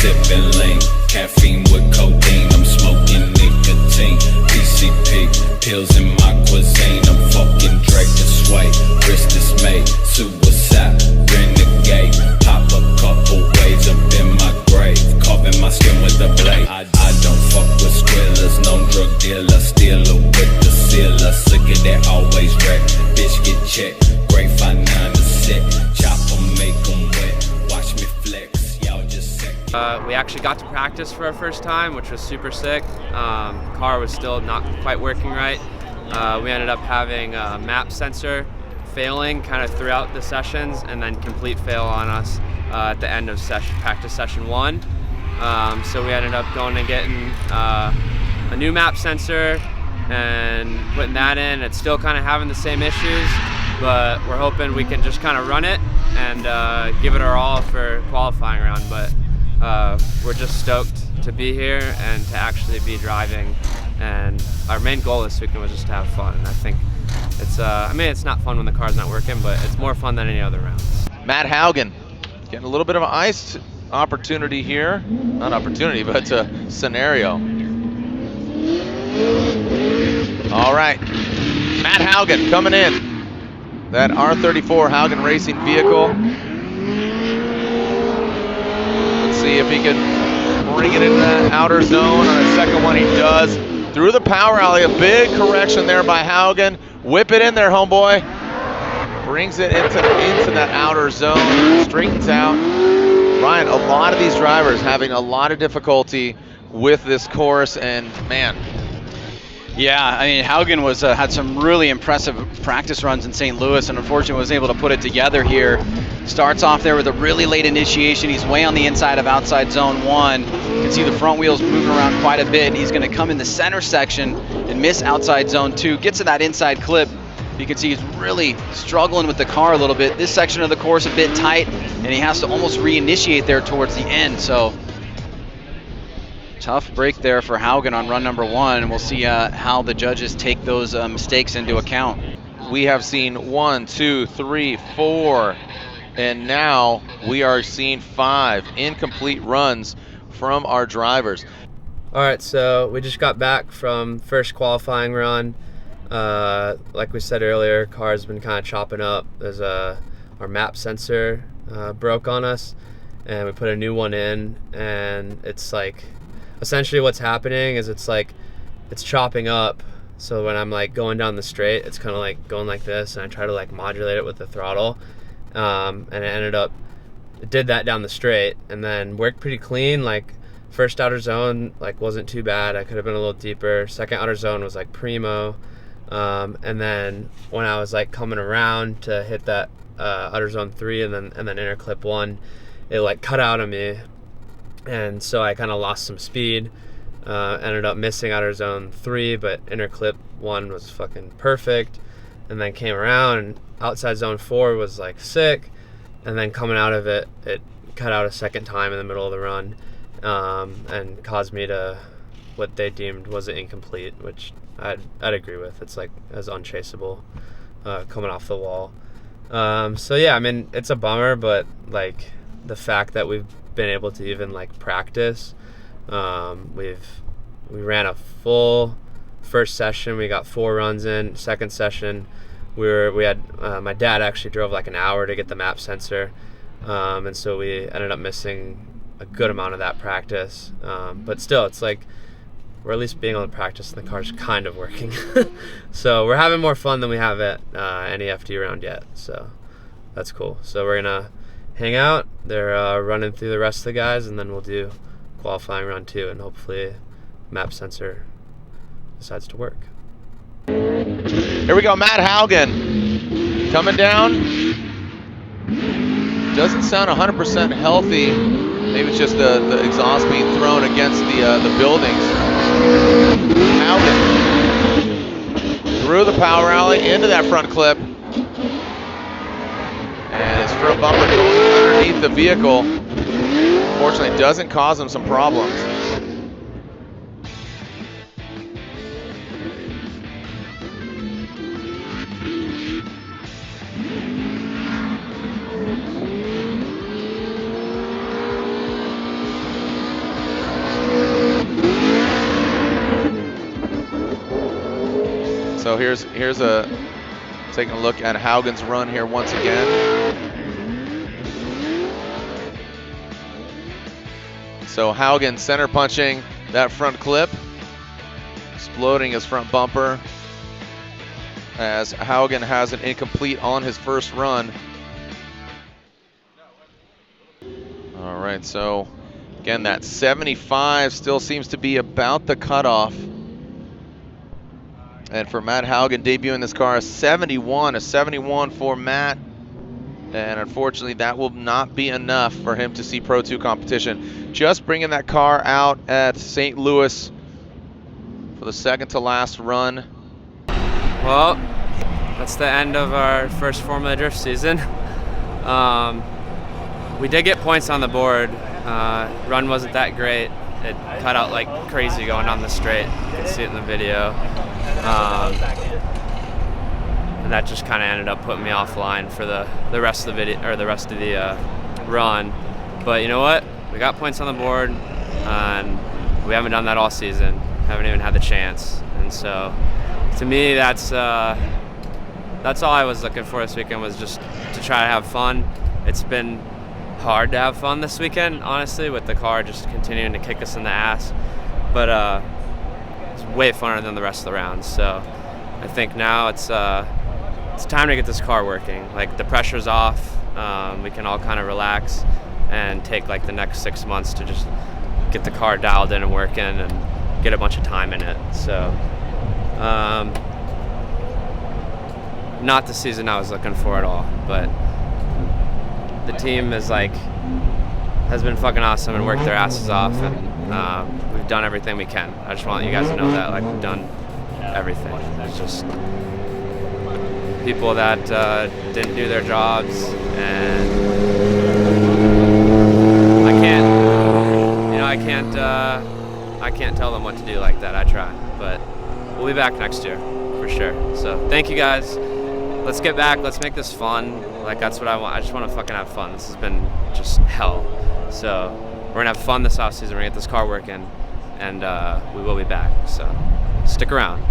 sipping lean, caffeine with codeine. I'm smoking nicotine, PCP, pills in my cuisine. I'm fucking Drake to sway, risk dismay, suicide, renegade. Pop a couple waves up in my grave, carving my skin with a blade. I don't fuck with squillers, no drug dealer, stealer with the sealer. Sick of that, always wreck, bitch get checked. Great 5-9 to set, chop 'em, make 'em wet. Watch me flex, y'all just sec. We actually got to practice for our first time, which was super sick. Car was still not quite working right. We ended up having a map sensor failing kind of throughout the sessions, and then complete fail on us at the end of practice session 1. So we ended up going and getting a new map sensor and putting that in. It's still kind of having the same issues, but we're hoping we can just kind of run it and give it our all for qualifying round. But we're just stoked to be here and to actually be driving. And our main goal this weekend was just to have fun. And I think it's, I mean, it's not fun when the car's not working, but it's more fun than any other rounds. Matt Haugen getting a little bit of an ice opportunity here. Not opportunity, but scenario. All right, Matt Haugen coming in. That R34 Haugen Racing vehicle. Let's see if he can bring it into that outer zone. On the second one, he does. Through the power alley, a big correction there by Haugen. Whip it in there, homeboy. Brings it into that outer zone, straightens out. Ryan, a lot of these drivers having a lot of difficulty with this course, and man. Yeah, I mean, Haugen was had some really impressive practice runs in St. Louis, and unfortunately was able to put it together here. Starts off there with a really late initiation. He's way on the inside of outside zone 1. You can see the front wheels moving around quite a bit. He's going to come in the center section and miss outside zone 2. Gets to that inside clip. You can see he's really struggling with the car a little bit. This section of the course a bit tight, and he has to almost reinitiate there towards the end. So tough break there for Haugen on run number 1, and we'll see how the judges take those mistakes into account. We have seen 1, 2, 3, 4, and now we are seeing 5 incomplete runs from our drivers. All right, so we just got back from first qualifying run. Like we said earlier, car's been kind of chopping up. There's our map sensor broke on us, and we put a new one in, and it's like, essentially what's happening is it's chopping up. So when I'm like going down the straight, it's kind of like going like this, and I try to like modulate it with the throttle, and it did that down the straight, and then worked pretty clean. Like first outer zone like wasn't too bad. I could have been a little deeper. Second outer zone was like primo. And then when I was like coming around to hit that outer zone 3 and then inner clip 1, it like cut out of me, and so I kind of lost some speed. Ended up missing outer zone 3, but inner clip 1 was fucking perfect, and then came around and outside zone 4 was like sick, and then coming out of it, it cut out a second time in the middle of the run, and caused me to what they deemed was an incomplete, which I'd agree with. It's like as unchaseable coming off the wall. So yeah, I mean, it's a bummer, but like the fact that we've been able to even like practice, we ran a full first session. We got 4 runs in. Second session, we had my dad actually drove like an hour to get the map sensor, and so we ended up missing a good amount of that practice. But still, it's like we're at least being able to practice and the car's kind of working. So we're having more fun than we have at any FD round yet, so that's cool. So we're gonna hang out. They're running through the rest of the guys, and then we'll do qualifying round 2, and hopefully map sensor decides to work. Here we go, Matt Haugen coming down. Doesn't sound 100% healthy. Maybe it's just the exhaust being thrown against the buildings. Haugen through the power alley into that front clip, and his front bumper going underneath the vehicle. Fortunately, doesn't cause him some problems. So here's taking a look at Haugen's run here once again. So Haugen center punching that front clip, exploding his front bumper, as Haugen has an incomplete on his first run. All right, so again, that 75 still seems to be about the cutoff. And for Matt Haugen debuting this car, a 71 for Matt. And unfortunately, that will not be enough for him to see Pro 2 competition. Just bringing that car out at St. Louis for the second to last run. Well, that's the end of our first Formula Drift season. We did get points on the board. Run wasn't that great. It cut out like crazy going down the straight. You can see it in the video. And that just kind of ended up putting me offline for the rest of the video, or the rest of the run. But you know what? We got points on the board, and we haven't done that all season. Haven't even had the chance. And so, to me, that's all I was looking for this weekend, was just to try to have fun. It's been hard to have fun this weekend, honestly, with the car just continuing to kick us in the ass. But it's way funner than the rest of the rounds. So I think now it's time to get this car working. Like, the pressure's off. We can all kind of relax and take like the next 6 months to just get the car dialed in and working and get a bunch of time in it. So not the season I was looking for at all, but the team has been fucking awesome and worked their asses off, and we've done everything we can. I just want you guys to know that, like, we've done everything. It's just people that didn't do their jobs, and I can't tell them what to do like that. I try, but we'll be back next year for sure. So thank you guys. Let's get back. Let's make this fun. Like, that's what I want. I just want to fucking have fun. This has been just hell. So we're gonna have fun this offseason. We're gonna get this car working, and we will be back. So stick around.